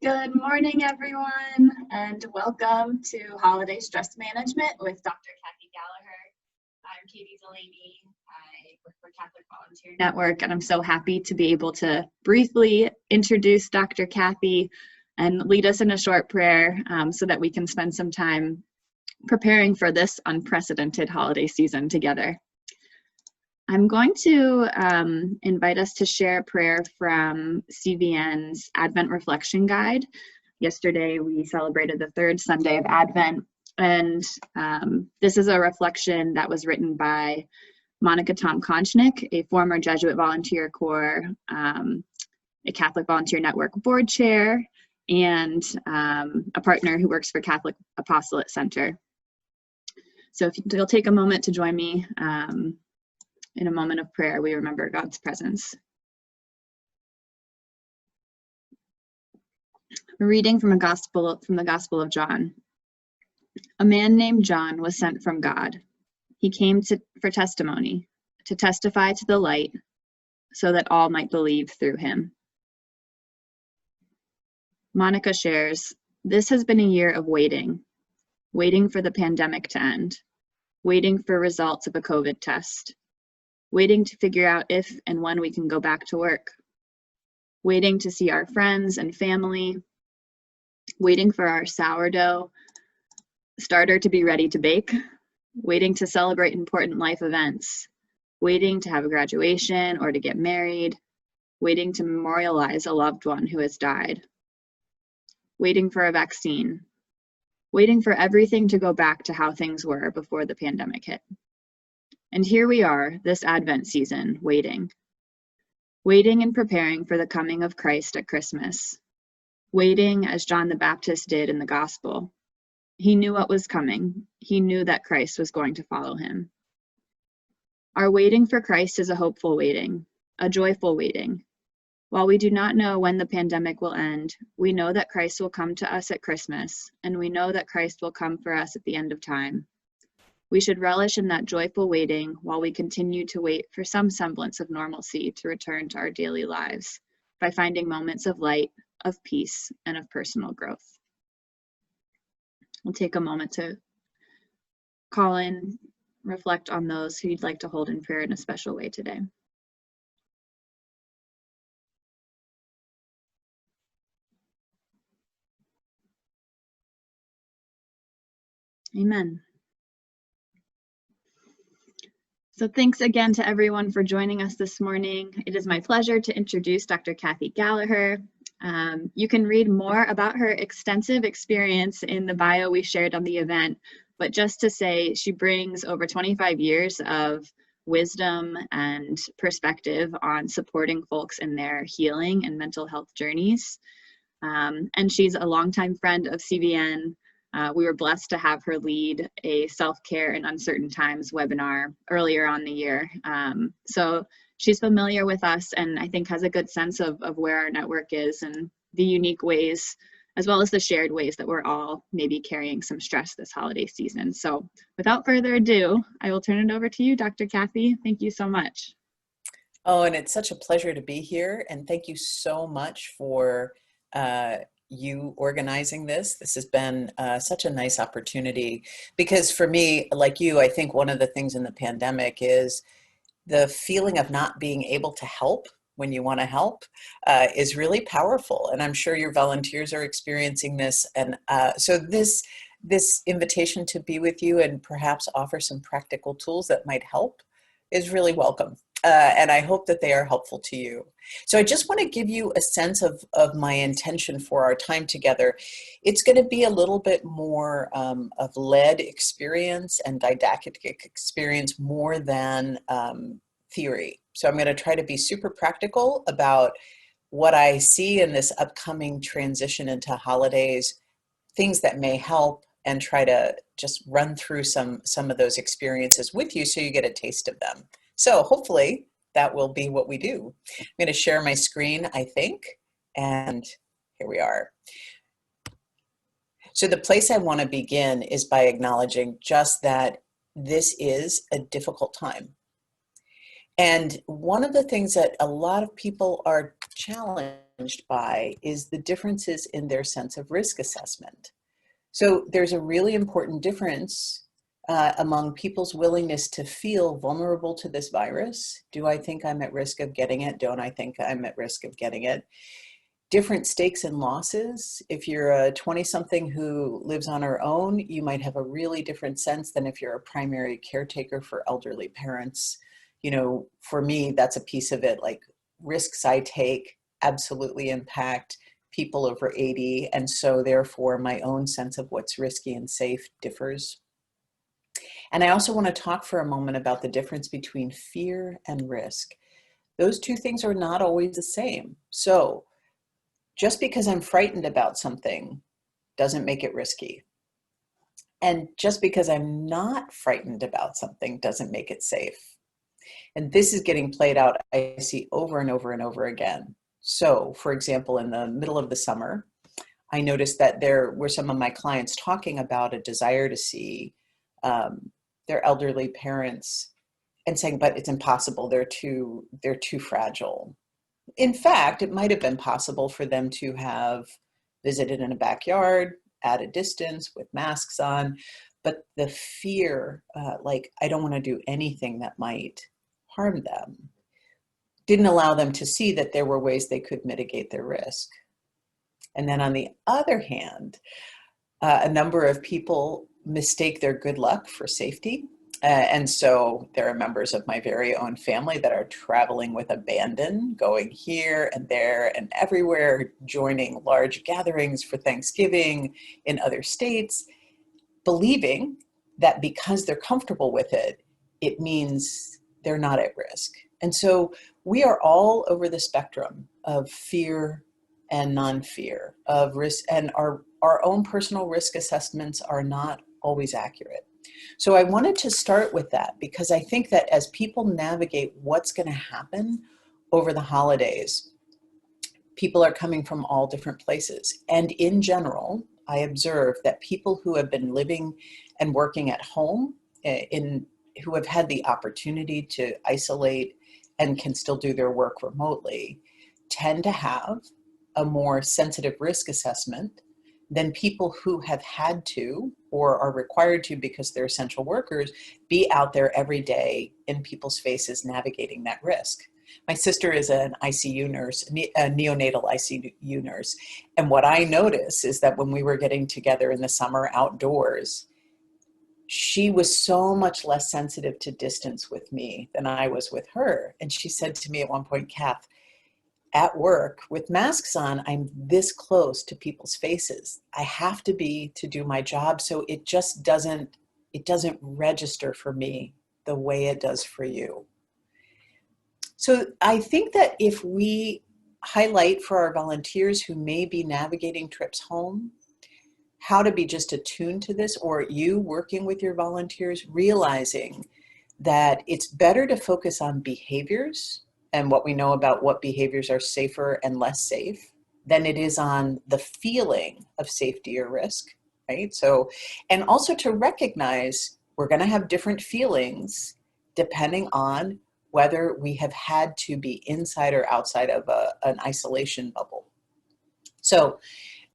Good morning, everyone, and welcome to Holiday Stress Management with Dr. Kathy Gallaher. I'm Katie Delaney. I work for Catholic Volunteer Network, and I'm so happy to be able to briefly introduce Dr. Kathy and lead us in a short prayer so that we can spend some time preparing for this unprecedented holiday season together. I'm going to invite us to share a prayer from CVN's Advent Reflection Guide. Yesterday, we celebrated the third Sunday of Advent, and this is a reflection that was written by Monica Tom-Konchnik, a former Jesuit Volunteer Corps, a Catholic Volunteer Network board chair, and a partner who works for Catholic Apostolate Center. So if you'll take a moment to join me in a moment of prayer, we remember God's presence. A reading from the Gospel of John. A man named John was sent from God. He came for testimony, to testify to the light, so that all might believe through him. Monica shares, this has been a year of waiting for the pandemic to end, waiting for results of a COVID test, waiting to figure out if and when we can go back to work, waiting to see our friends and family, waiting for our sourdough starter to be ready to bake, waiting to celebrate important life events, waiting to have a graduation or to get married, waiting to memorialize a loved one who has died, waiting for a vaccine, waiting for everything to go back to how things were before the pandemic hit. And here we are, this Advent season, waiting and preparing for the coming of Christ at Christmas, waiting as John the Baptist did in the Gospel. He knew what was coming. He knew that Christ was going to follow him. Our waiting for Christ is a hopeful waiting, a joyful waiting. While we do not know when the pandemic will end, we know that Christ will come to us at Christmas, and we know that Christ will come for us at the end of time. We should relish in that joyful waiting while we continue to wait for some semblance of normalcy to return to our daily lives by finding moments of light, of peace, and of personal growth. We'll take a moment to call in, reflect on those who you'd like to hold in prayer in a special way today. Amen. So thanks again to everyone for joining us this morning. It is my pleasure to introduce Dr. Kathy Gallaher. You can read more about her extensive experience in the bio we shared on the event, but just to say she brings over 25 years of wisdom and perspective on supporting folks in their healing and mental health journeys. And she's a longtime friend of CVN. We were blessed to have her lead a self-care in uncertain times webinar earlier on the year. So she's familiar with us and I think has a good sense of where our network is and the unique ways, as well as the shared ways that we're all maybe carrying some stress this holiday season. So without further ado, I will turn it over to you, Dr. Kathy. Thank you so much. Oh, and it's such a pleasure to be here. And thank you so much for you organizing this. This has been such a nice opportunity because for me, like you, I think one of the things in the pandemic is the feeling of not being able to help when you want to help is really powerful. And I'm sure your volunteers are experiencing this. And so this invitation to be with you and perhaps offer some practical tools that might help is really welcome. And I hope that they are helpful to you. So I just want to give you a sense of my intention for our time together. It's going to be a little bit more of led experience and didactic experience more than theory. So I'm going to try to be super practical about what I see in this upcoming transition into holidays, things that may help, and try to just run through some of those experiences with you so you get a taste of them. So hopefully that will be what we do. I'm going to share my screen, I think, and here we are. So the place I want to begin is by acknowledging just that this is a difficult time. And one of the things that a lot of people are challenged by is the differences in their sense of risk assessment. So there's a really important difference among people's willingness to feel vulnerable to this virus. Do I think I'm at risk of getting it? Don't I think I'm at risk of getting it? Different stakes and losses. If you're a 20-something who lives on her own, you might have a really different sense than if you're a primary caretaker for elderly parents. You know, for me, that's a piece of it. Like, risks I take absolutely impact people over 80. And so therefore my own sense of what's risky and safe differs. And I also want to talk for a moment about the difference between fear and risk. Those two things are not always the same. So just because I'm frightened about something doesn't make it risky. And just because I'm not frightened about something doesn't make it safe. And this is getting played out, I see over and over and over again. So, for example, in the middle of the summer, I noticed that there were some of my clients talking about a desire to see their elderly parents and saying, but it's impossible, they're too fragile. In fact, it might have been possible for them to have visited in a backyard at a distance with masks on, but the fear, like, I don't want to do anything that might harm them, didn't allow them to see that there were ways they could mitigate their risk. And then on the other hand, a number of people mistake their good luck for safety. And so there are members of my very own family that are traveling with abandon, going here and there and everywhere, joining large gatherings for Thanksgiving in other states, believing that because they're comfortable with it, it means they're not at risk. And so we are all over the spectrum of fear and non-fear, of risk, and our own personal risk assessments are not always accurate. So I wanted to start with that because I think that as people navigate what's going to happen over the holidays, people are coming from all different places. And in general, I observe that people who have been living and working at home, who have had the opportunity to isolate and can still do their work remotely, tend to have a more sensitive risk assessment than people who have had to or are required to, because they're essential workers, be out there every day in people's faces navigating that risk. My sister is an ICU nurse, a neonatal ICU nurse. And what I notice is that when we were getting together in the summer outdoors, she was so much less sensitive to distance with me than I was with her. And she said to me at one point, Kath, at work with masks on, I'm this close to people's faces. I have to be to do my job. So it just doesn't register for me the way it does for you. So I think that if we highlight for our volunteers who may be navigating trips home, how to be just attuned to this, or you working with your volunteers, realizing that it's better to focus on behaviors and what we know about what behaviors are safer and less safe than it is on the feeling of safety or risk, right? So, and also to recognize we're going to have different feelings depending on whether we have had to be inside or outside of an isolation bubble. So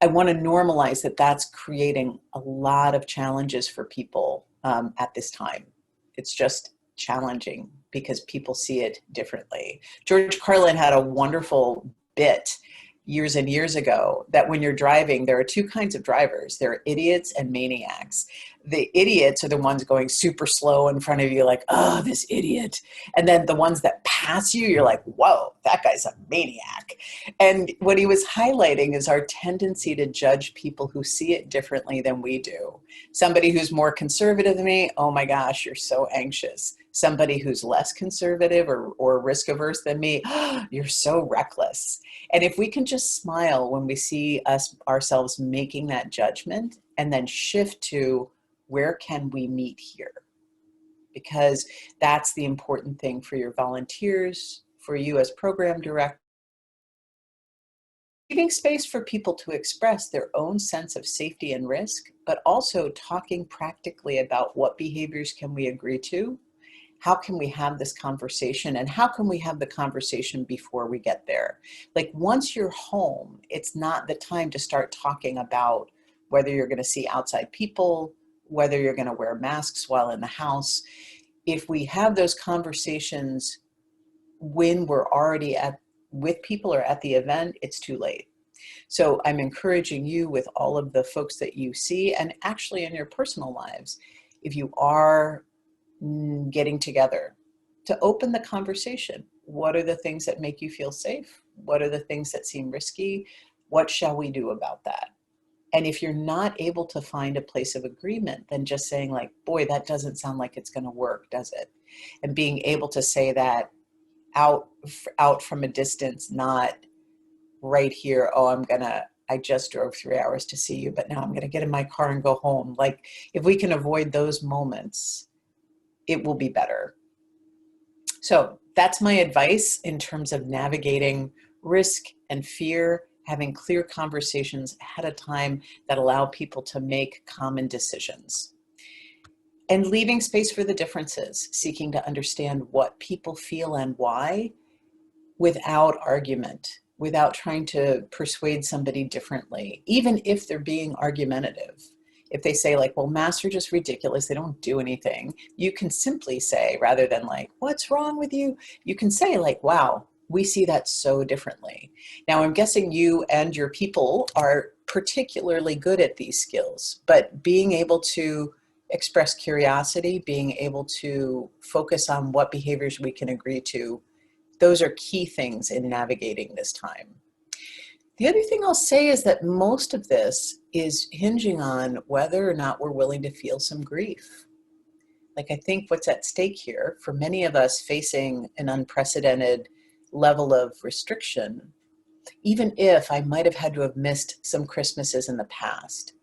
I want to normalize that that's creating a lot of challenges for people at this time. It's just challenging because people see it differently. George Carlin had a wonderful bit years and years ago that when you're driving, there are two kinds of drivers. There are idiots and maniacs. The idiots are the ones going super slow in front of you, like, oh, this idiot. And then the ones that pass you, you're like, whoa, that guy's a maniac. And what he was highlighting is our tendency to judge people who see it differently than we do. Somebody who's more conservative than me, oh my gosh, you're so anxious. Somebody who's less conservative or risk averse than me, oh, you're so reckless. And if we can just smile when we see ourselves making that judgment and then shift to where can we meet here? Because that's the important thing for your volunteers, for you as program director. Giving space for people to express their own sense of safety and risk, but also talking practically about what behaviors can we agree to? how can we have this conversation, and how can we have the conversation before we get there? Like once you're home, it's not the time to start talking about whether you're going to see outside people, whether you're going to wear masks while in the house. If we have those conversations when we're already with people or at the event, it's too late. So I'm encouraging you with all of the folks that you see, and actually in your personal lives, if you are getting together, to open the conversation. What are the things that make you feel safe? What are the things that seem risky? What shall we do about that? And if you're not able to find a place of agreement, then just saying like, boy, that doesn't sound like it's going to work, does it? And being able to say that out from a distance, not right here, oh, I just drove 3 hours to see you, but now I'm going to get in my car and go home. Like if we can avoid those moments, it will be better. So that's my advice in terms of navigating risk and fear, having clear conversations ahead of time that allow people to make common decisions. And leaving space for the differences, seeking to understand what people feel and why without argument, without trying to persuade somebody differently, even if they're being argumentative. If they say like, well, masks are just ridiculous, they don't do anything, you can simply say, rather than like, what's wrong with you? You can say like, wow, we see that so differently. Now, I'm guessing you and your people are particularly good at these skills, but being able to express curiosity, being able to focus on what behaviors we can agree to, those are key things in navigating this time. The other thing I'll say is that most of this is hinging on whether or not we're willing to feel some grief. Like I think what's at stake here for many of us facing an unprecedented level of restriction, even if I might have had to have missed some Christmases in the past,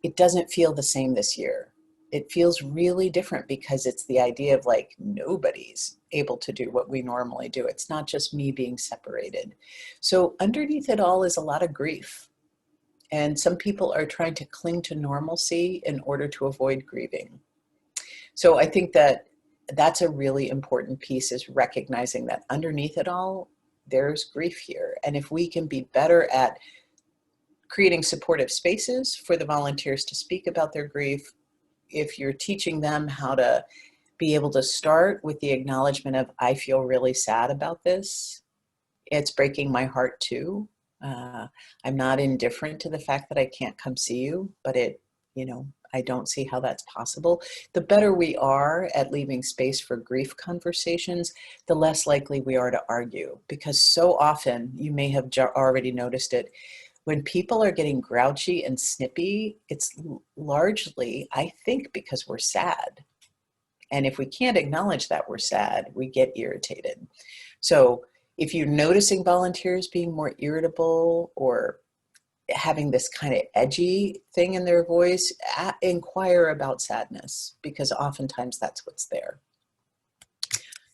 it doesn't feel the same this year. It feels really different because it's the idea of like nobody's able to do what we normally do. It's not just me being separated. So underneath it all is a lot of grief. And some people are trying to cling to normalcy in order to avoid grieving. So I think that that's a really important piece, is recognizing that underneath it all, there's grief here. And if we can be better at creating supportive spaces for the volunteers to speak about their grief, if you're teaching them how to be able to start with the acknowledgement of, I feel really sad about this. It's breaking my heart too. I'm not indifferent to the fact that I can't come see you, but I don't see how that's possible. The better we are at leaving space for grief conversations, the less likely we are to argue. Because so often, you may have already noticed it, when people are getting grouchy and snippy, it's largely, I think, because we're sad. And if we can't acknowledge that we're sad, we get irritated. So if you're noticing volunteers being more irritable or having this kind of edgy thing in their voice, inquire about sadness, because oftentimes that's what's there.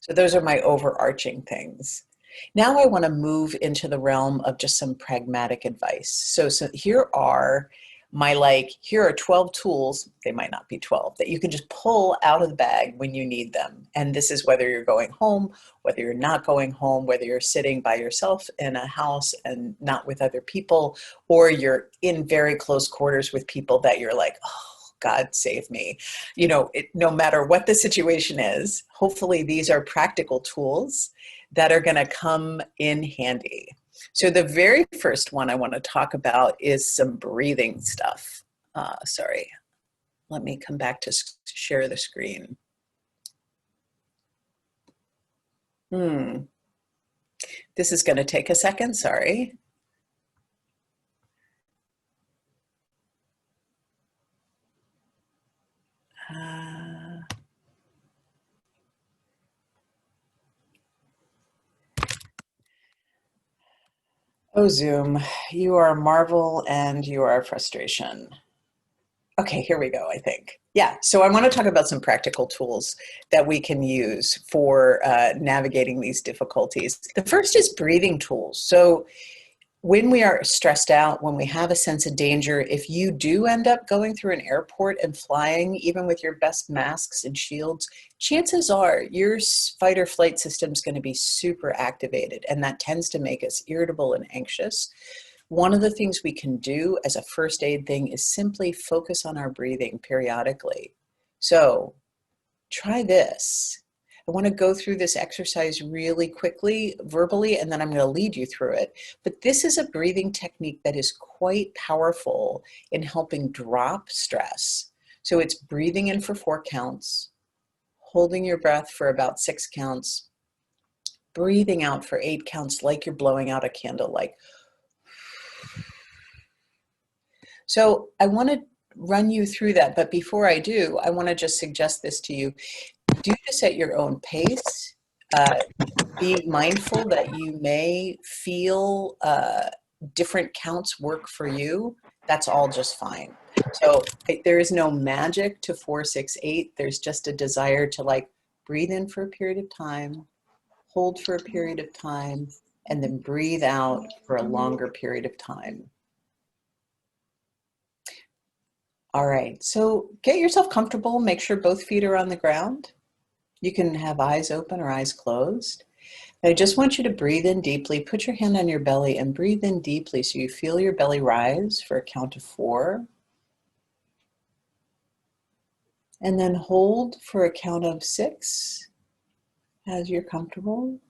So those are my overarching things. Now I want to move into the realm of just some pragmatic advice. So here are here are 12 tools, they might not be 12, that you can just pull out of the bag when you need them. And this is whether you're going home, whether you're not going home, whether you're sitting by yourself in a house and not with other people, or you're in very close quarters with people that you're like, oh, God save me. No matter what the situation is, hopefully these are practical tools that are going to come in handy. So the very first one I want to talk about is some breathing stuff. Sorry, let me come back to share the screen. This is going to take a second, sorry. Oh, Zoom, you are a marvel and you are a frustration. Okay, here we go, I think. Yeah, so I want to talk about some practical tools that we can use for navigating these difficulties. The first is breathing tools. So when we are stressed out, when we have a sense of danger, if you do end up going through an airport and flying, even with your best masks and shields, chances are your fight or flight system is going to be super activated, and that tends to make us irritable and anxious. One of the things we can do as a first aid thing is simply focus on our breathing periodically. So try this. I want to go through this exercise really quickly, verbally, and then I'm going to lead you through it. But this is a breathing technique that is quite powerful in helping drop stress. So it's breathing in for 4 counts, holding your breath for about 6 counts, breathing out for 8 counts like you're blowing out a candle, like. So I want to run you through that, but before I do, I want to just suggest this to you. Do this at your own pace. Be mindful that you may feel different counts work for you. That's all just fine. So there is no magic to 4, 6, 8. There's just a desire to like breathe in for a period of time, hold for a period of time, and then breathe out for a longer period of time. All right, so get yourself comfortable. Make sure both feet are on the ground. You can have eyes open or eyes closed. I just want you to breathe in deeply. Put your hand on your belly and breathe in deeply so you feel your belly rise for a count of 4. And then hold for a count of 6 as you're comfortable.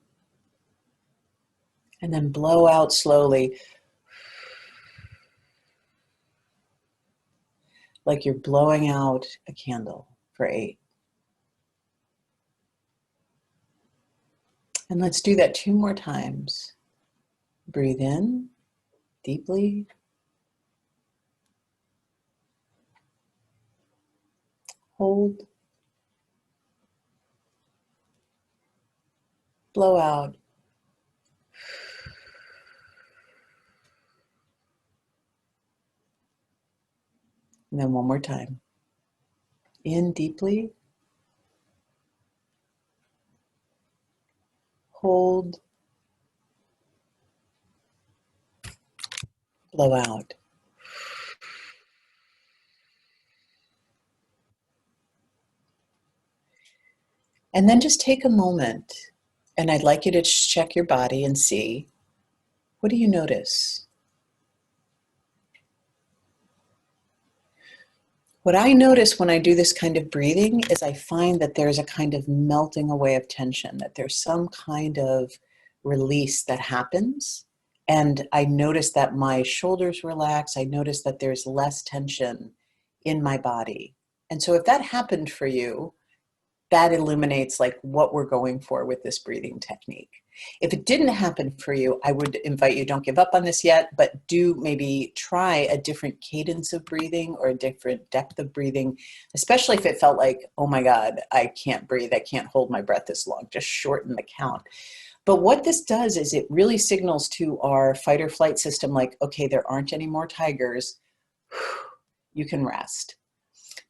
And then blow out slowly, like you're blowing out a candle for 8. And let's do that 2 more times. Breathe in deeply. Hold. Blow out. And then 1 more time. In deeply. Hold. Blow out. And then just take a moment, and I'd like you to check your body and see, what do you notice? What I notice when I do this kind of breathing is I find that there's a kind of melting away of tension, that there's some kind of release that happens. And I notice that my shoulders relax. I notice that there's less tension in my body. And so if that happened for you, that illuminates like what we're going for with this breathing technique. If it didn't happen for you, I would invite you, don't give up on this yet, but do maybe try a different cadence of breathing or a different depth of breathing, especially if it felt like, oh my God, I can't breathe. I can't hold my breath this long. Just shorten the count. But what this does is it really signals to our fight or flight system like, okay, there aren't any more tigers. You can rest.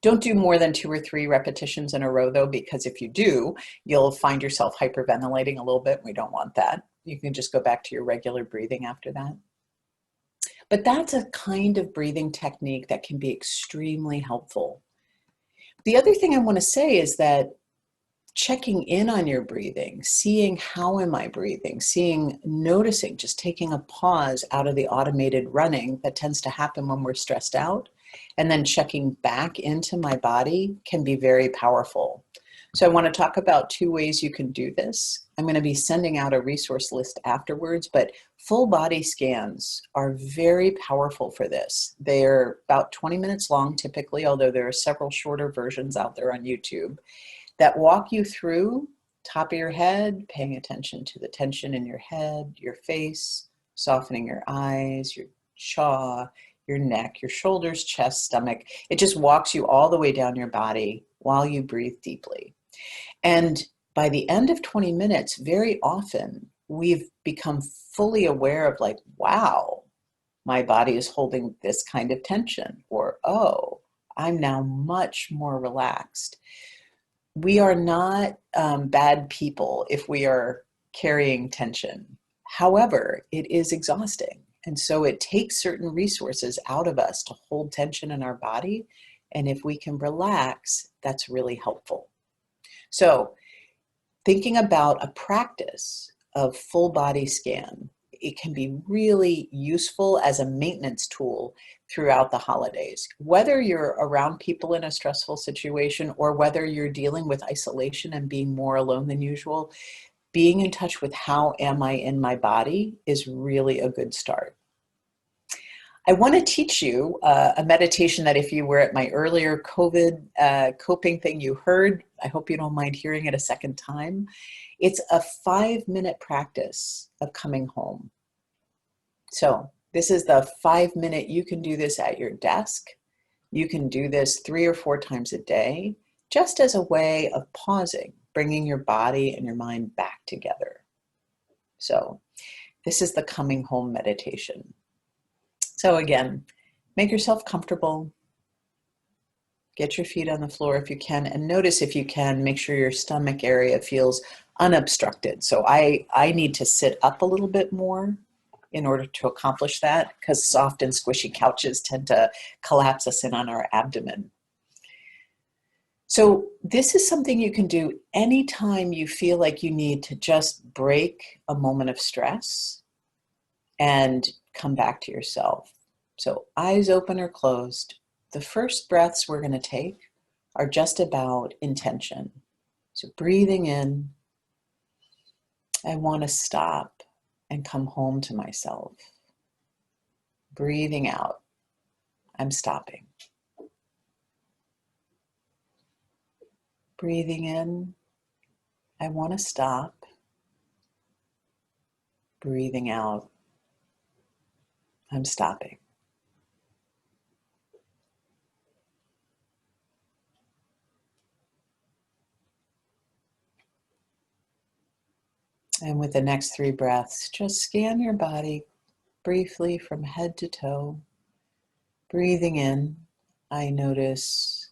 Don't do more than 2 or 3 repetitions in a row though, because if you do, you'll find yourself hyperventilating a little bit. We don't want that. You can just go back to your regular breathing after that. But that's a kind of breathing technique that can be extremely helpful. The other thing I want to say is that checking in on your breathing, seeing how am I breathing, noticing, just taking a pause out of the automated running that tends to happen when we're stressed out, and then checking back into my body can be very powerful. So I want to talk about 2 ways you can do this. I'm going to be sending out a resource list afterwards, but full body scans are very powerful for this. They're about 20 minutes long typically, although there are several shorter versions out there on YouTube that walk you through top of your head, paying attention to the tension in your head, your face, softening your eyes, your jaw, your neck, your shoulders, chest, stomach. It just walks you all the way down your body while you breathe deeply. And by the end of 20 minutes, very often we've become fully aware of like, wow, my body is holding this kind of tension, or, oh, I'm now much more relaxed. We are not bad people if we are carrying tension. However, it is exhausting. And so it takes certain resources out of us to hold tension in our body. And if we can relax, that's really helpful. So thinking about a practice of full body scan, it can be really useful as a maintenance tool throughout the holidays. Whether you're around people in a stressful situation or whether you're dealing with isolation and being more alone than usual, being in touch with how am I in my body is really a good start. I want to teach you a meditation that if you were at my earlier COVID coping thing you heard, I hope you don't mind hearing it a second time. It's a 5-minute practice of coming home. So this is the 5-minute, you can do this at your desk. You can do this 3 or 4 times a day, just as a way of pausing, bringing your body and your mind back together. So this is the coming home meditation. So again, make yourself comfortable. Get your feet on the floor if you can, and notice if you can, make sure your stomach area feels unobstructed. So I need to sit up a little bit more in order to accomplish that, because soft and squishy couches tend to collapse us in on our abdomen. So this is something you can do anytime you feel like you need to just break a moment of stress and come back to yourself. So eyes open or closed. The first breaths we're going to take are just about intention. So breathing in, I want to stop and come home to myself. Breathing out, I'm stopping. Breathing in, I want to stop. Breathing out, I'm stopping. And with the next 3 breaths, just scan your body briefly from head to toe. Breathing in, I notice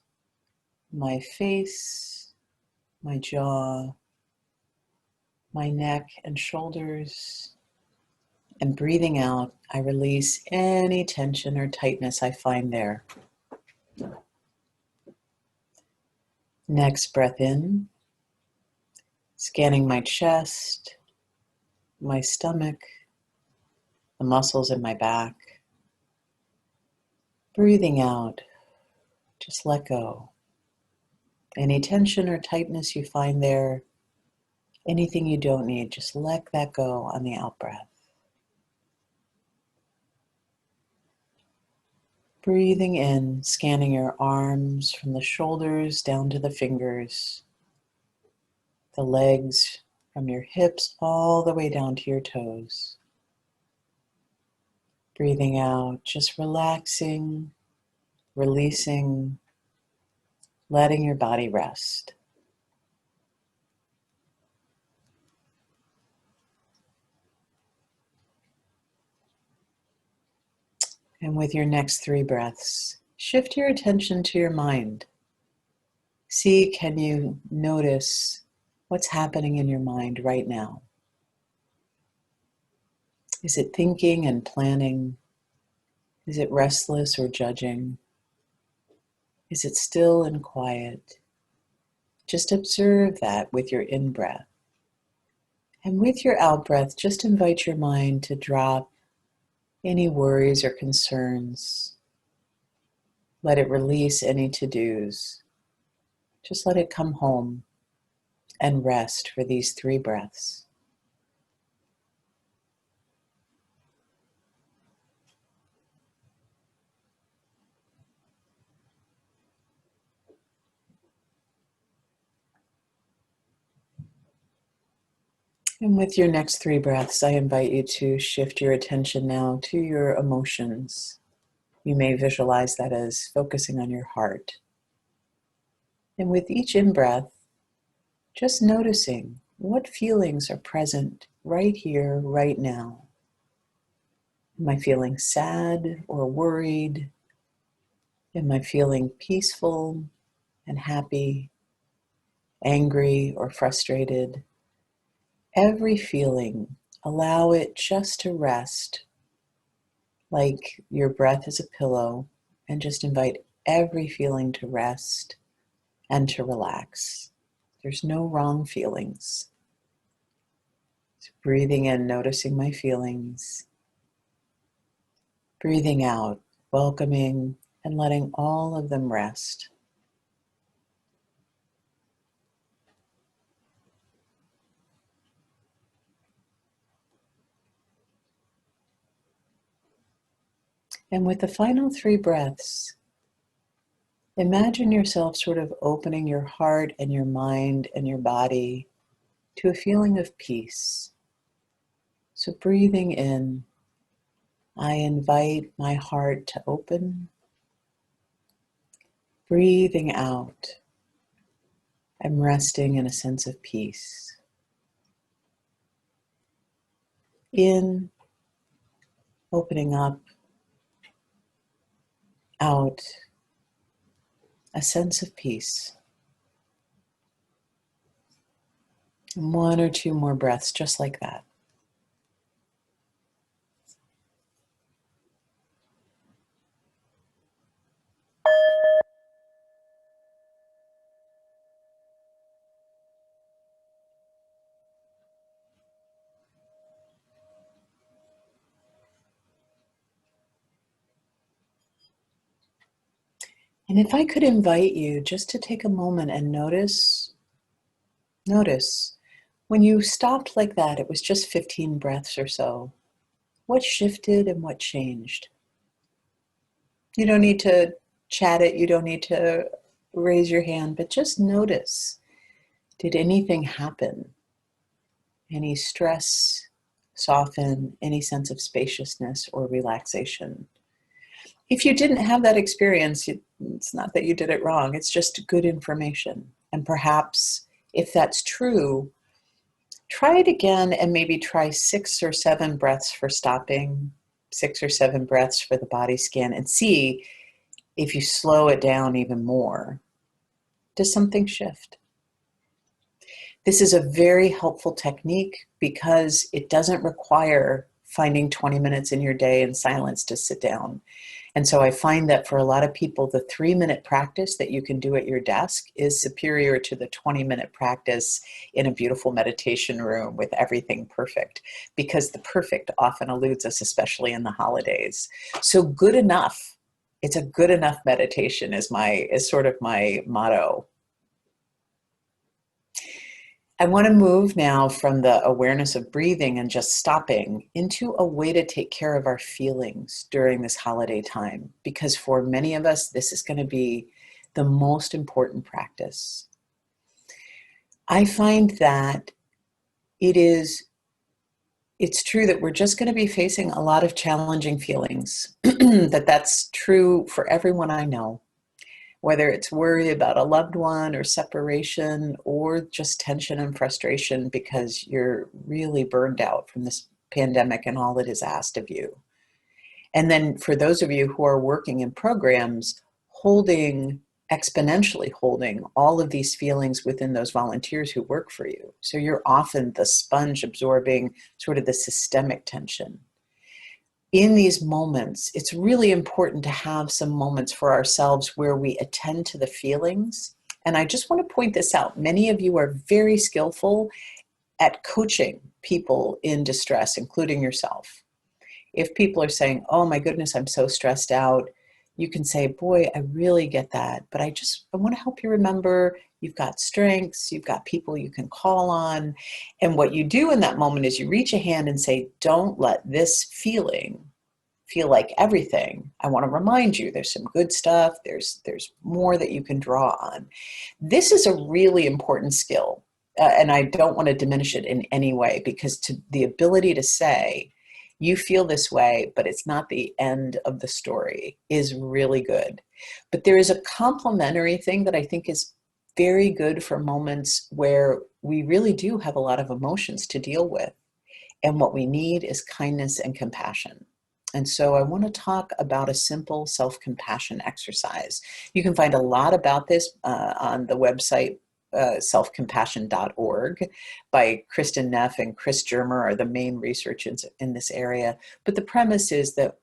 my face, my jaw, my neck and shoulders. And breathing out, I release any tension or tightness I find there. Next breath in, scanning my chest, my stomach, the muscles in my back. Breathing out, just let go. Any tension or tightness you find there, anything you don't need, just let that go on the out breath. Breathing in, scanning your arms from the shoulders down to the fingers, the legs from your hips all the way down to your toes. Breathing out, just relaxing, releasing, letting your body rest. And with your next 3 breaths, shift your attention to your mind. See, can you notice what's happening in your mind right now? Is it thinking and planning? Is it restless or judging? Is it still and quiet? Just observe that with your in-breath. And with your out-breath, just invite your mind to drop any worries or concerns. Let it release any to-dos. Just let it come home and rest for these 3 breaths. And with your next 3 breaths, I invite you to shift your attention now to your emotions. You may visualize that as focusing on your heart. And with each in-breath, just noticing what feelings are present right here, right now. Am I feeling sad or worried? Am I feeling peaceful and happy, angry or frustrated? Every feeling, allow it just to rest like your breath is a pillow, and just invite every feeling to rest and to relax. There's no wrong feelings. So breathing in, noticing my feelings. Breathing out, welcoming and letting all of them rest. And with the final 3 breaths, imagine yourself sort of opening your heart and your mind and your body to a feeling of peace. So breathing in, I invite my heart to open. Breathing out, I'm resting in a sense of peace. In, opening up, out, a sense of peace. And 1 or 2 more breaths just like that. And if I could invite you just to take a moment and notice when you stopped like that, it was just 15 breaths or so. What shifted and what changed? You don't need to chat it, you don't need to raise your hand, but just notice. Did anything happen? Any stress soften, any sense of spaciousness or relaxation? If you didn't have that experience, it's not that you did it wrong, it's just good information. And perhaps if that's true, try it again and maybe try 6 or 7 breaths for stopping, 6 or 7 breaths for the body scan, and see if you slow it down even more. Does something shift? This is a very helpful technique because it doesn't require finding 20 minutes in your day in silence to sit down. And so I find that for a lot of people, the 3-minute practice that you can do at your desk is superior to the 20-minute practice in a beautiful meditation room with everything perfect, because the perfect often eludes us, especially in the holidays. So good enough, it's a good enough meditation is sort of my motto. I want to move now from the awareness of breathing and just stopping into a way to take care of our feelings during this holiday time, because for many of us, this is going to be the most important practice. I find that it's true that we're just going to be facing a lot of challenging feelings, that's true for everyone I know. Whether it's worry about a loved one or separation or just tension and frustration because you're really burned out from this pandemic and all it has asked of you. And then for those of you who are working in programs, exponentially holding all of these feelings within those volunteers who work for you. So you're often the sponge absorbing sort of the systemic tension. In these moments, it's really important to have some moments for ourselves where we attend to the feelings. And I just want to point this out. Many of you are very skillful at coaching people in distress, including yourself. If people are saying, oh my goodness, I'm so stressed out, you can say, boy, I really get that. But I want to help you remember you've got strengths, you've got people you can call on. And what you do in that moment is you reach a hand and say, don't let this feeling feel like everything. I want to remind you there's some good stuff. There's more that you can draw on. This is a really important skill. And I don't want to diminish it in any way, because the ability to say, you feel this way, but it's not the end of the story, is really good. But there is a complementary thing that I think is very good for moments where we really do have a lot of emotions to deal with. And what we need is kindness and compassion. And so I want to talk about a simple self-compassion exercise. You can find a lot about this on the website selfcompassion.org by Kristen Neff and Chris Germer are the main researchers in this area. But the premise is that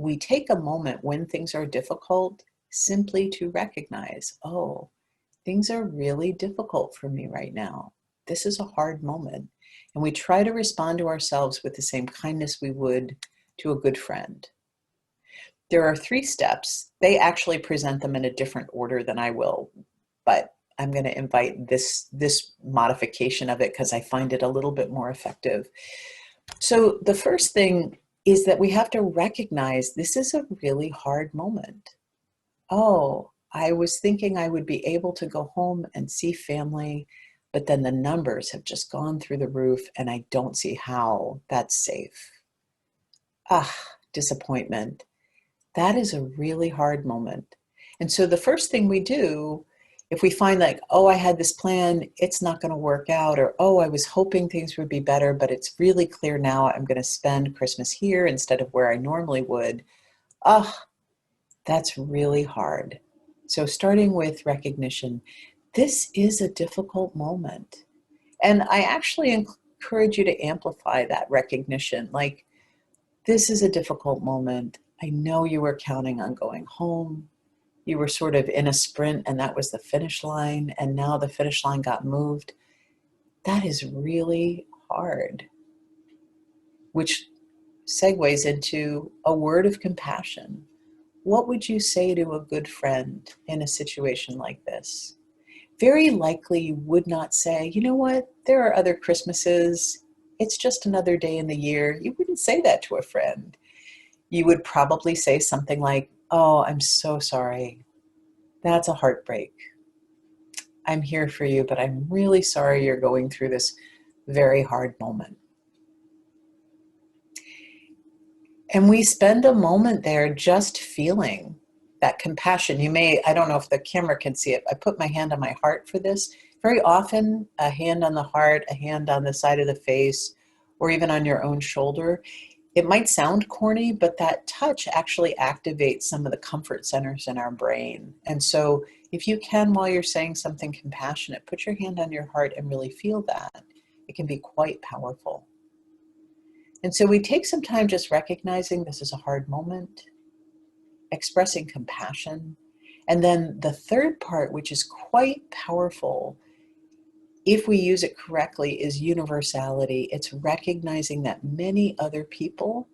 we take a moment when things are difficult simply to recognize, oh, things are really difficult for me right now. This is a hard moment. And we try to respond to ourselves with the same kindness we would to a good friend. There are 3 steps. They actually present them in a different order than I will, but I'm going to invite this modification of it because I find it a little bit more effective. So the first thing is that we have to recognize this is a really hard moment. Oh, I was thinking I would be able to go home and see family, but then the numbers have just gone through the roof and I don't see how that's safe. Disappointment. That is a really hard moment. And so the first thing we do, if we find like, oh, I had this plan, it's not going to work out, or, oh, I was hoping things would be better, but it's really clear now I'm going to spend Christmas here instead of where I normally would. That's really hard. So starting with recognition, this is a difficult moment. And I actually encourage you to amplify that recognition. Like, this is a difficult moment. I know you were counting on going home. You were sort of in a sprint and that was the finish line. And now the finish line got moved. That is really hard, which segues into a word of compassion. What would you say to a good friend in a situation like this? Very likely you would not say, you know what, there are other Christmases. It's just another day in the year. You wouldn't say that to a friend. You would probably say something like, oh, I'm so sorry. That's a heartbreak. I'm here for you, but I'm really sorry you're going through this very hard moment. And we spend a moment there just feeling that compassion. You may, I don't know if the camera can see it, I put my hand on my heart for this. Very often, a hand on the heart, a hand on the side of the face, or even on your own shoulder. It might sound corny, but that touch actually activates some of the comfort centers in our brain. And so if you can, while you're saying something compassionate, put your hand on your heart and really feel that. It can be quite powerful. And so we take some time just recognizing this is a hard moment, expressing compassion. And then the third part, which is quite powerful, if we use it correctly, is universality. It's recognizing that many other people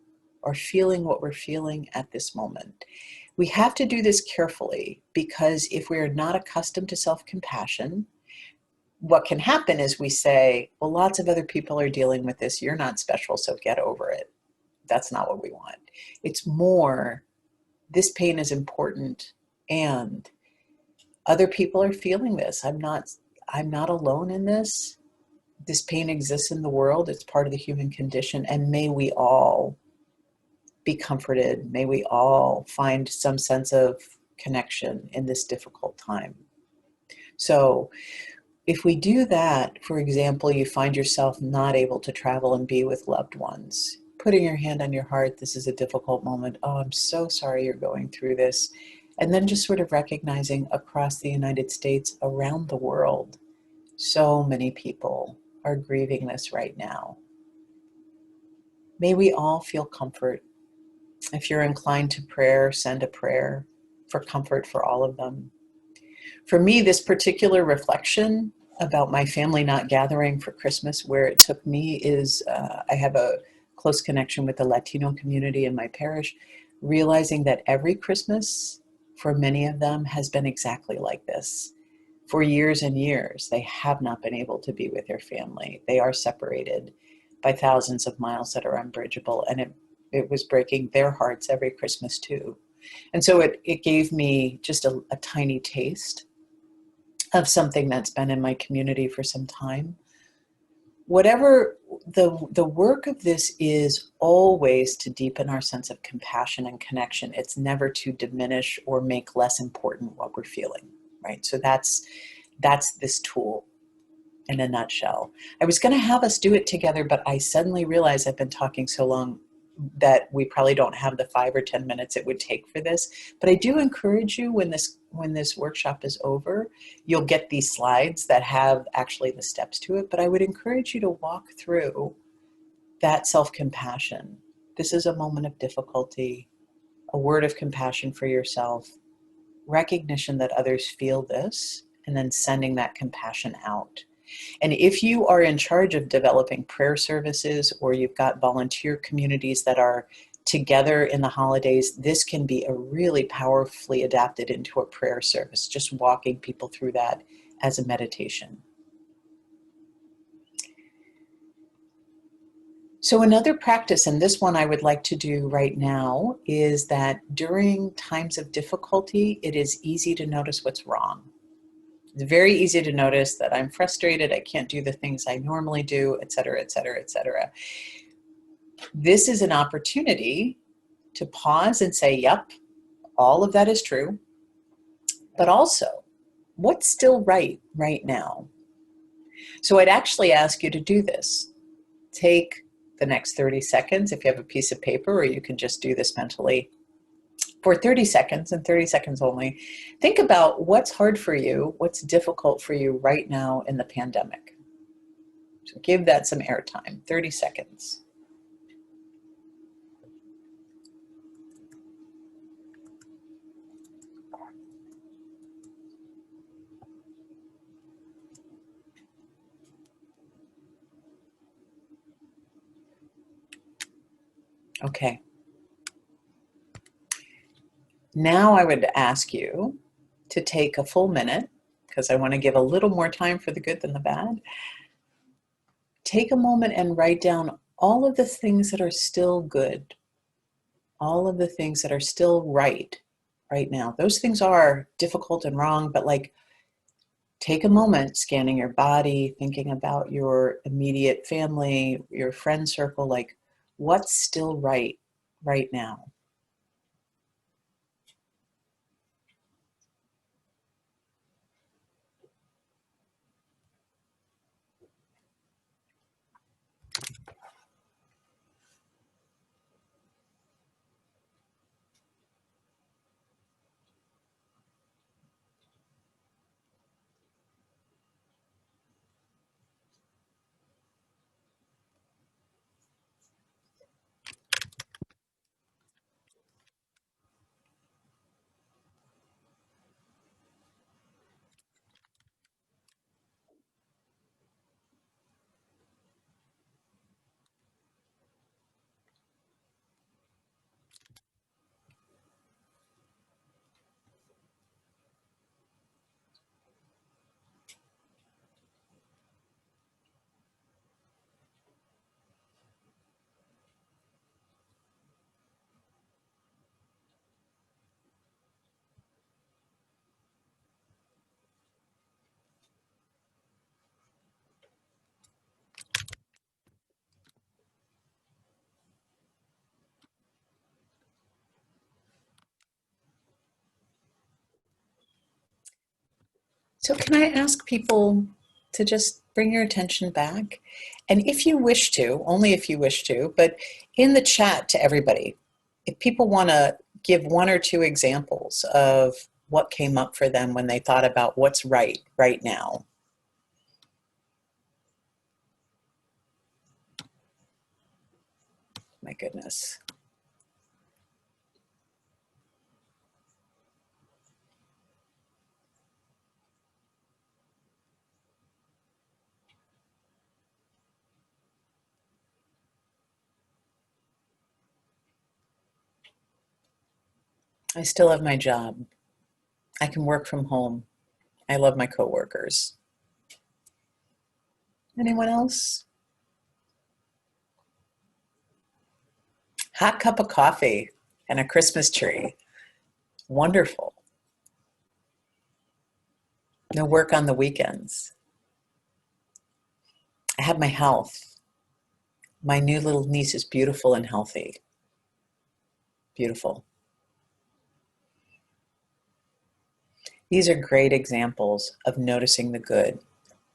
are feeling what we're feeling at this moment. We have to do this carefully because if we are not accustomed to self-compassion, what can happen is we say, well, lots of other people are dealing with this. You're not special, so get over it. That's not what we want. It's more, this pain is important and other people are feeling this. I'm not alone in this. This pain exists in the world. It's part of the human condition. And may we all be comforted. May we all find some sense of connection in this difficult time. So if we do that, for example, you find yourself not able to travel and be with loved ones, putting your hand on your heart, this is a difficult moment. Oh, I'm so sorry you're going through this. And then just sort of recognizing across the United States, around the world, so many people are grieving this right now. May we all feel comfort. If you're inclined to prayer, send a prayer for comfort for all of them. For me, this particular reflection about my family not gathering for Christmas, where it took me is, I have a close connection with the Latino community in my parish, realizing that every Christmas for many of them has been exactly like this. For years and years, they have not been able to be with their family. They are separated by thousands of miles that are unbridgeable, and it was breaking their hearts every Christmas too. And so it gave me just a tiny taste of something that's been in my community for some time. Whatever the work of this is, always to deepen our sense of compassion and connection. It's never to diminish or make less important what we're feeling, right? So that's this tool in a nutshell. I was going to have us do it together, but I suddenly realized I've been talking so long that we probably don't have the 5 or 10 minutes it would take for this. But I do encourage you, when this workshop is over, you'll get these slides that have actually the steps to it. But I would encourage you to walk through that self-compassion. This is a moment of difficulty. a word of compassion for yourself, recognition that others feel this, and then sending that compassion out. And if you are in charge of developing prayer services, or you've got volunteer communities that are together in the holidays, this can be a really powerfully adapted into a prayer service, just walking people through that as a meditation. So another practice, and this one I would like to do right now, is that during times of difficulty, it is easy to notice what's wrong. It's very easy to notice that I'm frustrated, I can't do the things I normally do, et cetera, et cetera, et cetera. This is an opportunity to pause and say, yep, all of that is true, but also, what's still right now? So I'd actually ask you to do this. Take the next 30 seconds, if you have a piece of paper, or you can just do this mentally. For 30 seconds, and 30 seconds only, think about what's hard for you, what's difficult for you right now in the pandemic. So give that some airtime, 30 seconds. Okay. Now I would ask you to take a full minute, because I want to give a little more time for the good than the bad. Take a moment and write down all of the things that are still good, all of the things that are still right now. Those things are difficult and wrong, but like, take a moment scanning your body, thinking about your immediate family, your friend circle, like what's still right now. So can I ask people to just bring your attention back? And if you wish to, only if you wish to, but in the chat to everybody, if people want to give one or two examples of what came up for them when they thought about what's right now. My goodness. I still have my job. I can work from home. I love my coworkers. Anyone else? Hot cup of coffee and a Christmas tree. Wonderful. No work on the weekends. I have my health. My new little niece is beautiful and healthy. Beautiful. These are great examples of noticing the good.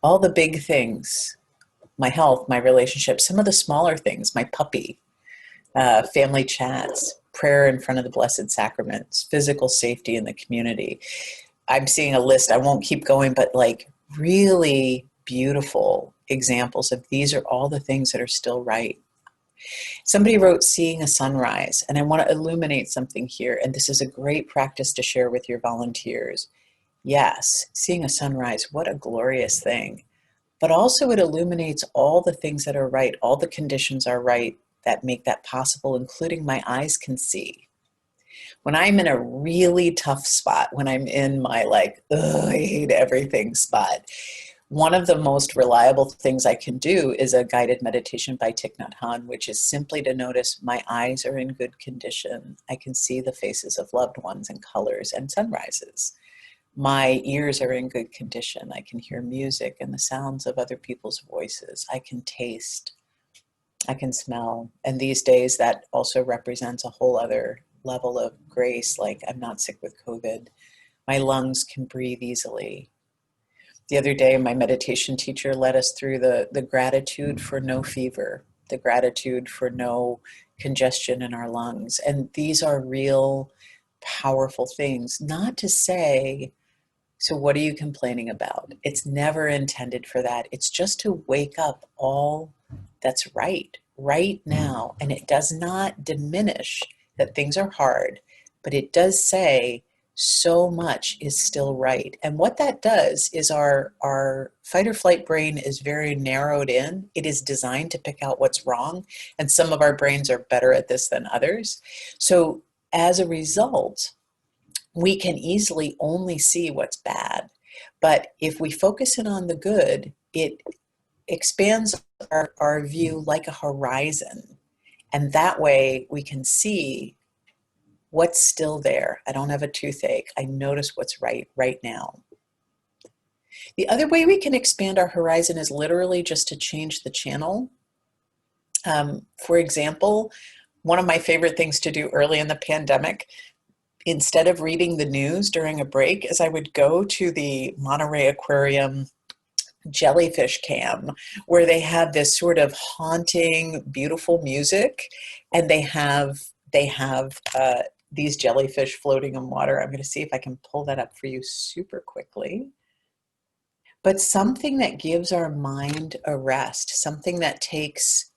All the big things, my health, my relationships, some of the smaller things, my puppy, family chats, prayer in front of the Blessed Sacraments, physical safety in the community. I'm seeing a list, I won't keep going, but like really beautiful examples of these are all the things that are still right. Somebody wrote seeing a sunrise, and I want to illuminate something here, and this is a great practice to share with your volunteers. Yes, seeing a sunrise, what a glorious thing. But also it illuminates all the things that are right, all the conditions are right that make that possible, including my eyes can see. When I'm in a really tough spot, when I'm in my like, ugh, I hate everything spot, one of the most reliable things I can do is a guided meditation by Thich Nhat Hanh, which is simply to notice my eyes are in good condition. I can see the faces of loved ones and colors and sunrises. My ears are in good condition. I can hear music and the sounds of other people's voices. I can taste, I can smell. And these days that also represents a whole other level of grace, like I'm not sick with COVID. My lungs can breathe easily. The other day, my meditation teacher led us through the gratitude for no fever, the gratitude for no congestion in our lungs. And these are real powerful things, not to say, so what are you complaining about? It's never intended for that. It's just to wake up all that's right now. And it does not diminish that things are hard, but it does say so much is still right. And what that does is our fight or flight brain is very narrowed in. It is designed to pick out what's wrong. And some of our brains are better at this than others. So as a result, we can easily only see what's bad. But if we focus in on the good, it expands our view like a horizon. And that way we can see what's still there. I don't have a toothache. I notice what's right now. The other way we can expand our horizon is literally just to change the channel. For example, one of my favorite things to do early in the pandemic, instead of reading the news during a break, is I would go to the Monterey Aquarium jellyfish cam, where they have this sort of haunting, beautiful music, and they have these jellyfish floating in water. I'm going to see if I can pull that up for you super quickly. But something that gives our mind a rest, something that takes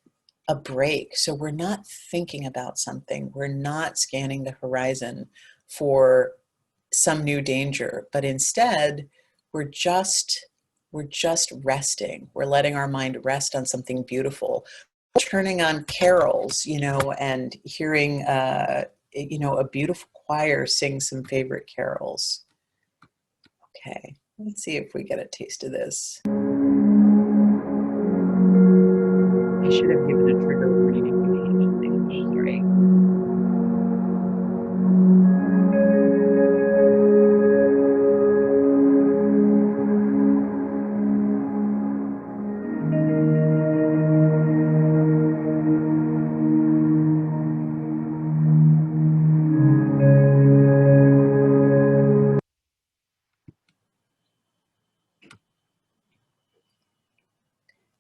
a break. So we're not thinking about something. We're not scanning the horizon for some new danger, but instead we're just resting. We're letting our mind rest on something beautiful, turning on carols, and hearing, a beautiful choir sing some favorite carols. Okay, let's see if we get a taste of this. I should have given a trigger warning if you hate something. Sorry.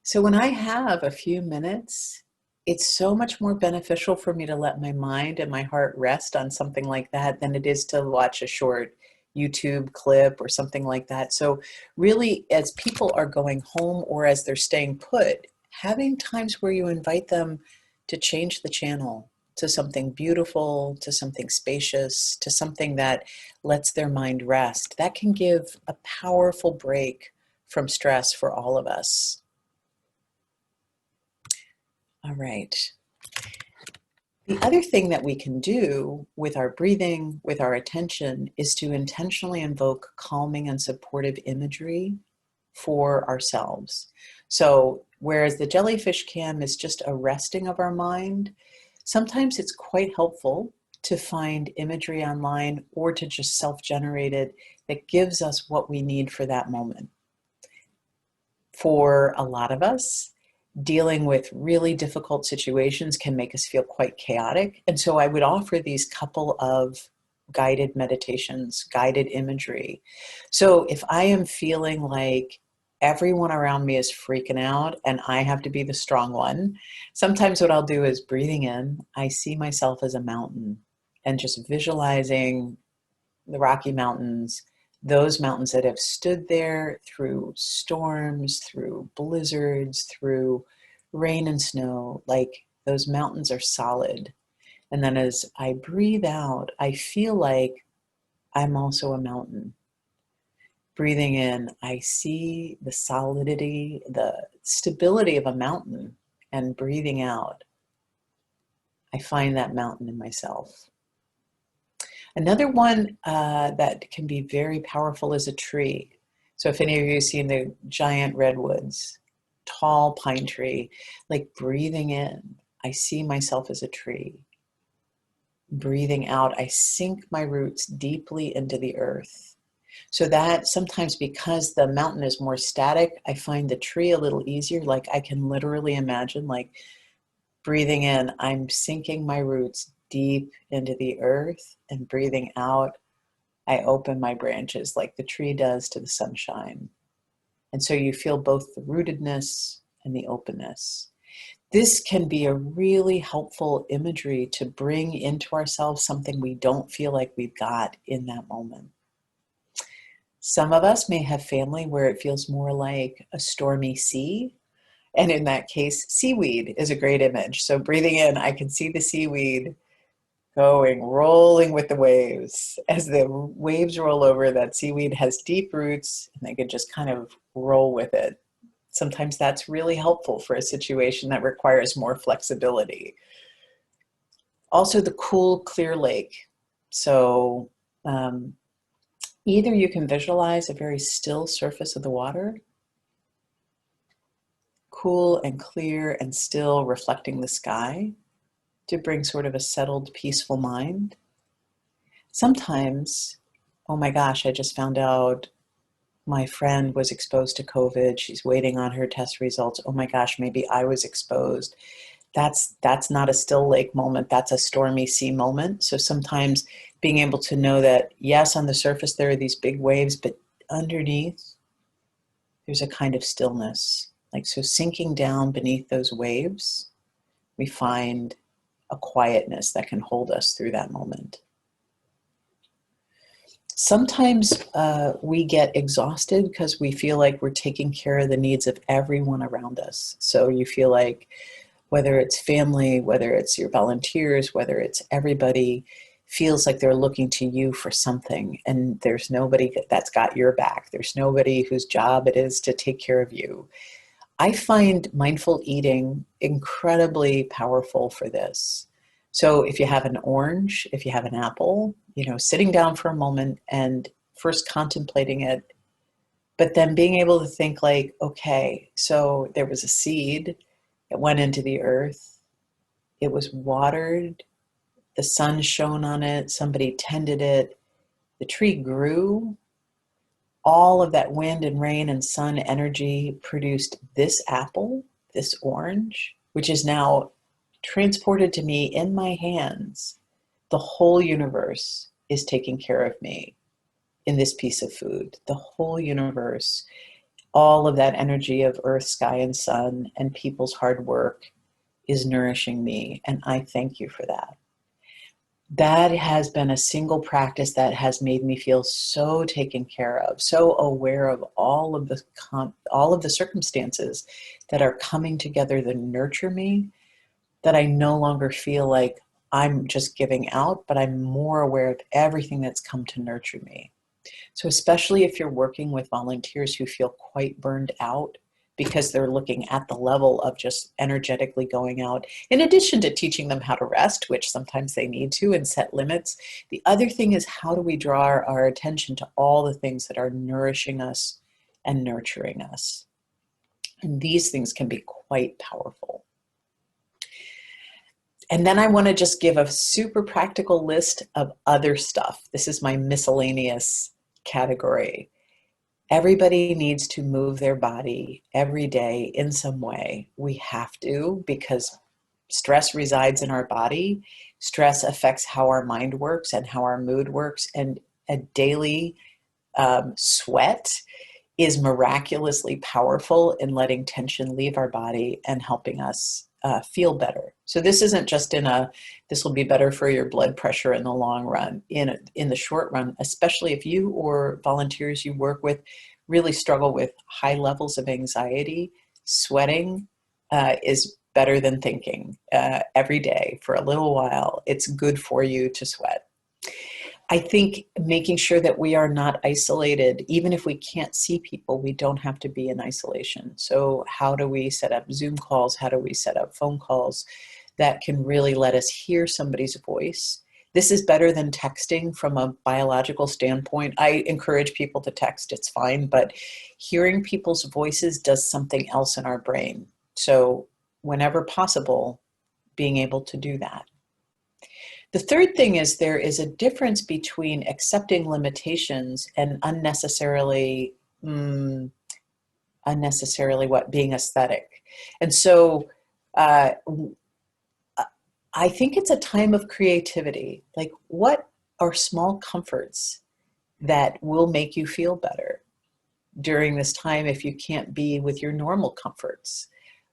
So when I have a few minutes, it's so much more beneficial for me to let my mind and my heart rest on something like that than it is to watch a short YouTube clip or something like that. So really, as people are going home or as they're staying put, having times where you invite them to change the channel to something beautiful, to something spacious, to something that lets their mind rest, that can give a powerful break from stress for all of us. All right. The other thing that we can do with our breathing, with our attention, is to intentionally invoke calming and supportive imagery for ourselves. So whereas the jellyfish cam is just a resting of our mind, sometimes it's quite helpful to find imagery online or to just self-generate it that gives us what we need for that moment. For a lot of us, dealing with really difficult situations can make us feel quite chaotic. And so I would offer these couple of guided meditations, guided imagery. So if I am feeling like everyone around me is freaking out and I have to be the strong one, sometimes what I'll do is breathing in, I see myself as a mountain and just visualizing the Rocky Mountains, those mountains that have stood there through storms, through blizzards, through rain and snow, like those mountains are solid. And then as I breathe out, I feel like I'm also a mountain. Breathing in, I see the solidity, the stability of a mountain. And breathing out, I find that mountain in myself. Another one that can be very powerful is a tree. So if any of you have seen the giant redwoods, tall pine tree, like breathing in, I see myself as a tree. Breathing out, I sink my roots deeply into the earth. So that sometimes, because the mountain is more static, I find the tree a little easier. Like I can literally imagine, like breathing in, I'm sinking my roots deep into the earth, and breathing out, I open my branches like the tree does to the sunshine. And so you feel both the rootedness and the openness. This can be a really helpful imagery to bring into ourselves something we don't feel like we've got in that moment. Some of us may have family where it feels more like a stormy sea. And in that case, seaweed is a great image. So breathing in, I can see the seaweed going, rolling with the waves. As the waves roll over, that seaweed has deep roots and they can just kind of roll with it. Sometimes that's really helpful for a situation that requires more flexibility. Also the cool, clear lake. So either you can visualize a very still surface of the water, cool and clear and still, reflecting the sky to bring sort of a settled, peaceful mind. Sometimes, oh my gosh, I just found out my friend was exposed to COVID. She's waiting on her test results. Oh my gosh, maybe I was exposed. That's not a still lake moment. That's a stormy sea moment. So sometimes being able to know that, yes, on the surface there are these big waves, but underneath there's a kind of stillness. Like, so sinking down beneath those waves, we find a quietness that can hold us through that moment. Sometimes we get exhausted because we feel like we're taking care of the needs of everyone around us. So you feel like, whether it's family, whether it's your volunteers, whether it's everybody, feels like they're looking to you for something, and there's nobody that's got your back. There's nobody whose job it is to take care of you. I find mindful eating incredibly powerful for this. So if you have an orange, if you have an apple, sitting down for a moment and first contemplating it, but then being able to think like, okay, so there was a seed that went into the earth. It was watered. The sun shone on it. Somebody tended it. The tree grew. All of that wind and rain and sun energy produced this apple, this orange, which is now transported to me in my hands. The whole universe is taking care of me in this piece of food. The whole universe, all of that energy of earth, sky, and sun, and people's hard work is nourishing me. And I thank you for that. That has been a single practice that has made me feel so taken care of, so aware of all of the circumstances that are coming together to nurture me, that I no longer feel like I'm just giving out, but I'm more aware of everything that's come to nurture me. So especially if you're working with volunteers who feel quite burned out because they're looking at the level of just energetically going out, in addition to teaching them how to rest, which sometimes they need to, and set limits. The other thing is, how do we draw our attention to all the things that are nourishing us and nurturing us? And these things can be quite powerful. And then I want to just give a super practical list of other stuff. This is my miscellaneous category. Everybody needs to move their body every day in some way. We have to, because stress resides in our body. Stress affects how our mind works and how our mood works. And a daily sweat is miraculously powerful in letting tension leave our body and helping us feel better. So this isn't just this will be better for your blood pressure in the long run. In the short run, especially if you or volunteers you work with really struggle with high levels of anxiety, sweating is better than thinking every day for a little while. It's good for you to sweat. I think making sure that we are not isolated, even if we can't see people, we don't have to be in isolation. So how do we set up Zoom calls? How do we set up phone calls that can really let us hear somebody's voice? This is better than texting from a biological standpoint. I encourage people to text, it's fine, but hearing people's voices does something else in our brain. So whenever possible, being able to do that. The third thing is there is a difference between accepting limitations and unnecessarily what being aesthetic. And so I think it's a time of creativity. Like, what are small comforts that will make you feel better during this time if you can't be with your normal comforts?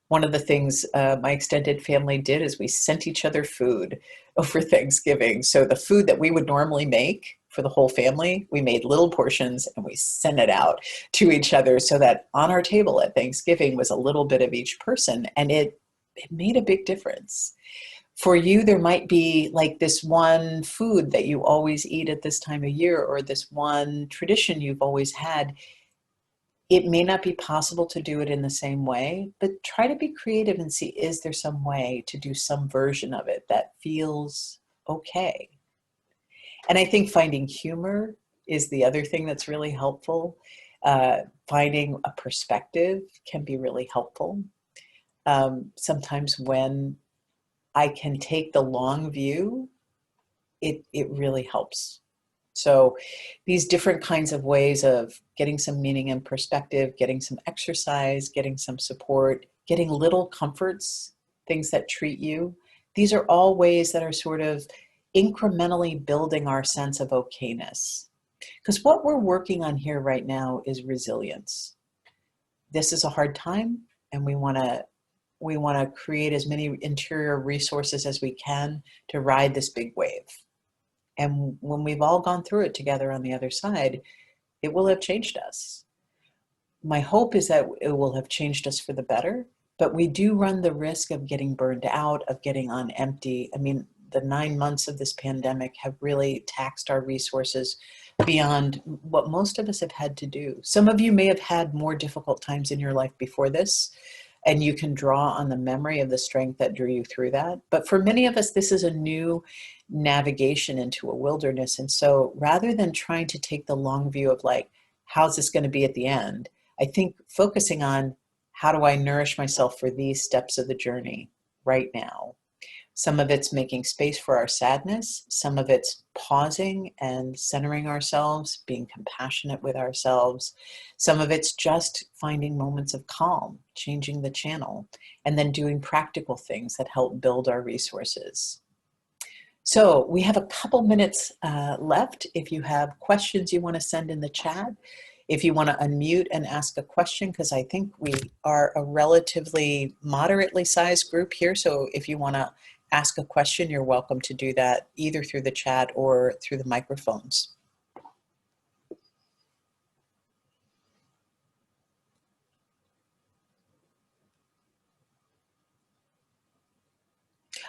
One of the things my extended family did is we sent each other food over Thanksgiving. So the food that we would normally make for the whole family, we made little portions and we sent it out to each other so that on our table at Thanksgiving was a little bit of each person. And it made a big difference. For you, there might be like this one food that you always eat at this time of year, or this one tradition you've always had. It may not be possible to do it in the same way, but try to be creative and see, is there some way to do some version of it that feels okay? And I think finding humor is the other thing that's really helpful. Finding a perspective can be really helpful. Sometimes when I can take the long view, it really helps. So these different kinds of ways of getting some meaning and perspective, getting some exercise, getting some support, getting little comforts, things that treat you, these are all ways that are sort of incrementally building our sense of okayness. Because what we're working on here right now is resilience. This is a hard time, and we want to create as many interior resources as we can to ride this big wave. And when we've all gone through it together on the other side, it will have changed us. My hope is that it will have changed us for the better, but we do run the risk of getting burned out, of getting on empty. I mean, the 9 months of this pandemic have really taxed our resources beyond what most of us have had to do. Some of you may have had more difficult times in your life before this, and you can draw on the memory of the strength that drew you through that. But for many of us, this is a new navigation into a wilderness. And so rather than trying to take the long view of like, how's this going to be at the end? I think focusing on how do I nourish myself for these steps of the journey right now? Some of it's making space for our sadness. Some of it's pausing and centering ourselves, being compassionate with ourselves. Some of it's just finding moments of calm, changing the channel, and then doing practical things that help build our resources. So we have a couple minutes left. If you have questions you want to send in the chat, if you want to unmute and ask a question, because I think we are a relatively moderately sized group here. So if you want to ask a question, you're welcome to do that either through the chat or through the microphones.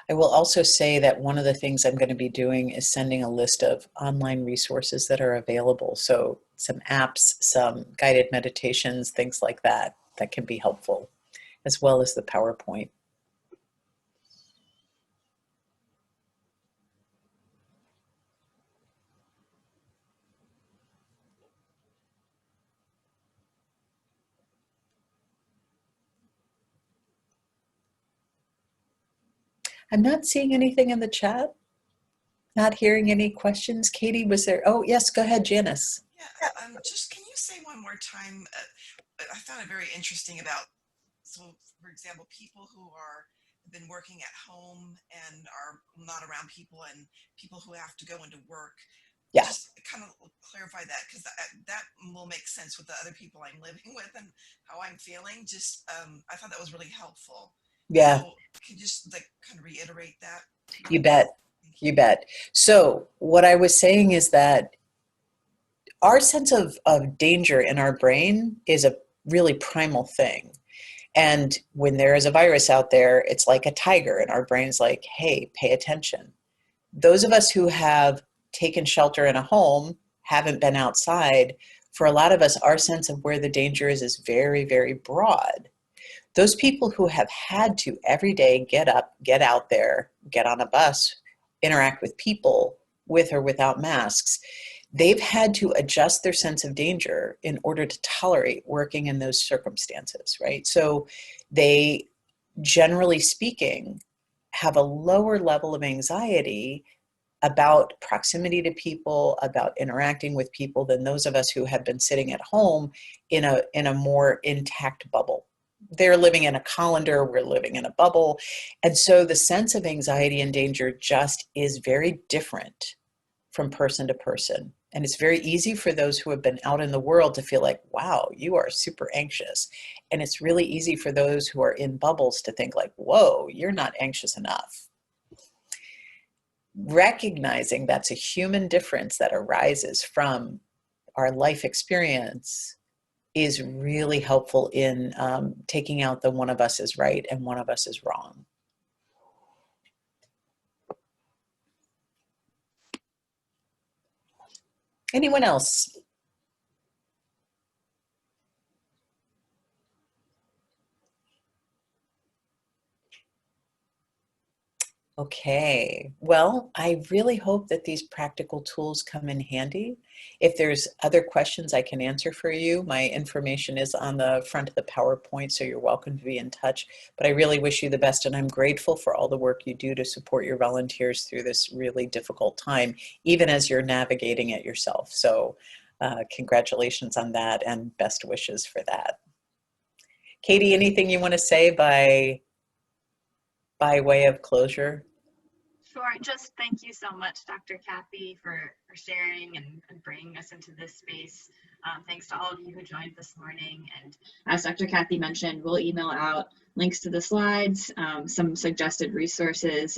I will also say that one of the things I'm going to be doing is sending a list of online resources that are available. So some apps, some guided meditations, things like that, that can be helpful, as well as the PowerPoint. I'm not seeing anything in the chat. Not hearing any questions. Katie, was there? Oh, yes, go ahead, Janice. Yeah, just can you say one more time? I found it very interesting about, so for example, people who are been working at home and are not around people, and people who have to go into work. Yeah. Just kind of clarify that, because that will make sense with the other people I'm living with and how I'm feeling. Just I thought that was really helpful. Yeah. So can you just like kind of reiterate that? You bet. You bet. So what I was saying is that our sense of danger in our brain is a really primal thing. And when there is a virus out there, it's like a tiger, and our brain's like, hey, pay attention. Those of us who have taken shelter in a home, haven't been outside, for a lot of us, our sense of where the danger is very, very broad. Those people who have had to every day get up, get out there, get on a bus, interact with people with or without masks, they've had to adjust their sense of danger in order to tolerate working in those circumstances, right? So they, generally speaking, have a lower level of anxiety about proximity to people, about interacting with people, than those of us who have been sitting at home in a more intact bubble. They're living in a colander, we're living in a bubble. And so the sense of anxiety and danger just is very different from person to person. And it's very easy for those who have been out in the world to feel like, wow, you are super anxious. And it's really easy for those who are in bubbles to think like, whoa, you're not anxious enough. Recognizing that's a human difference that arises from our life experience is really helpful in taking out the one of us is right and one of us is wrong. Anyone else? Okay, well, I really hope that these practical tools come in handy. If there's other questions I can answer for you, my information is on the front of the PowerPoint, so you're welcome to be in touch. But I really wish you the best, and I'm grateful for all the work you do to support your volunteers through this really difficult time, even as you're navigating it yourself. So congratulations on that, and best wishes for that. Katie, anything you want to say by way of closure? Sure. Just thank you so much, Dr. Kathy, for sharing and bringing us into this space. Thanks to all of you who joined this morning. And as Dr. Kathy mentioned, we'll email out links to the slides, some suggested resources,